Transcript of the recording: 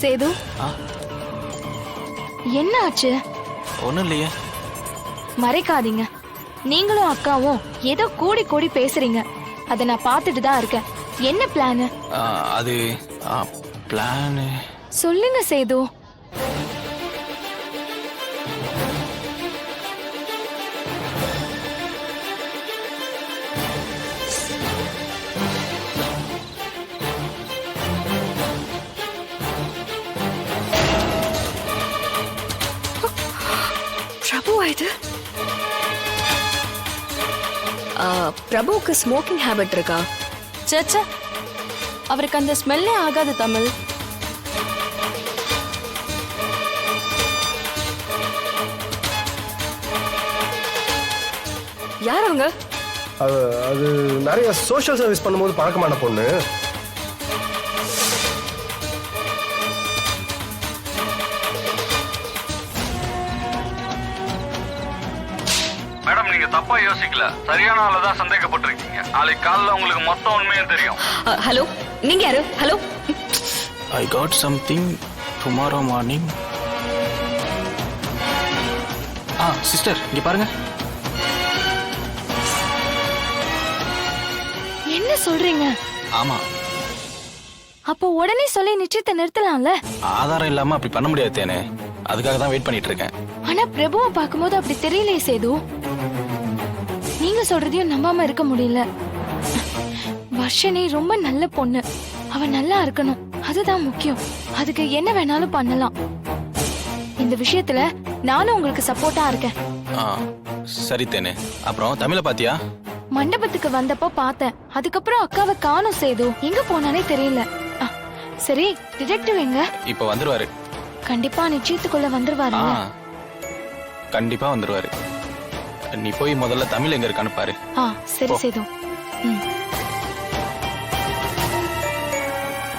சேது, என்ன ஆச்சு? ஒண்ணும் இல்லையே. மறைக்காதீங்க. நீங்களும் அக்காவும் ஏதோ கூடி கூடி பேசுறீங்க. அத நான் பார்த்துட்டு தான் இருக்கேன். என்ன பிளான்? அது பிளான் சொல்லுங்க சேது. பிரபுவா இது? பிரபுவுக்கு ஸ்மோக்கிங் ஹேபிட் இருக்கா? சச்சா, அவருக்கு அந்த ஸ்மெல்லே ஆகாது தமிழ். யார் அவங்க? அது நிறைய சோஷியல் சர்வீஸ் பண்ணும்போது பழக்கமான பொண்ணு. மேடம், நீங்க தப்பா யோசிக்கல. சரியான ஆளை தான் சந்தேகப்பட்டிருக்கீங்க. நாளைக்கு காலைல உங்களுக்கு மொத்த உண்மையும் தெரியும். ஹலோ, நீங்க யாரு? Hello, I got something tomorrow morning. Sister, இங்க பாருங்க. என்ன சொல்றீங்க? ஆமா. அப்போ உடனே சொல்லி நிச்சயத்தை நிறுத்தலாம்ல? ஆதாரம் இல்லாம அப்படி பண்ண முடியாது தேனே. அதுக்காக தான் வெயிட் பண்ணிட்டு இருக்கேன். ஆனா பிரபுவை பார்க்கும்போது அப்படி தெரியலையே சேது. நீங்க சொல்றதையும் நம்பாம இருக்க முடியல. வர்ஷினி ரொம்ப நல்ல பொண்ணு. அவ நல்லா இருக்கணும், அதுதான் முக்கியம். அதுக்கு என்ன வேணாலும் பண்ணலாம். இந்த விஷயத்துல நானும் உங்களுக்கு சப்போர்ட்டா இருக்கேன். சரி தேனே. அப்புறம் தமிழை பாத்தியா? மண்டபத்துக்கு வந்தப்போ பார்த்தேன். அதுக்கப்புறம் அக்காவை காணோம் சேது. எங்க போனானே தெரியல. சரி, டிடெக்டிவ் எங்க? இப்ப வந்துருவாரு. கண்டிப்பா நிச்சயத்துக்குள்ள வந்துருவாரு. கண்டிப்பா வந்துருவாரு. நீ போய் முதல்ல தமிழ் எங்க இருக்கான்னு பாரு. சரி சேது.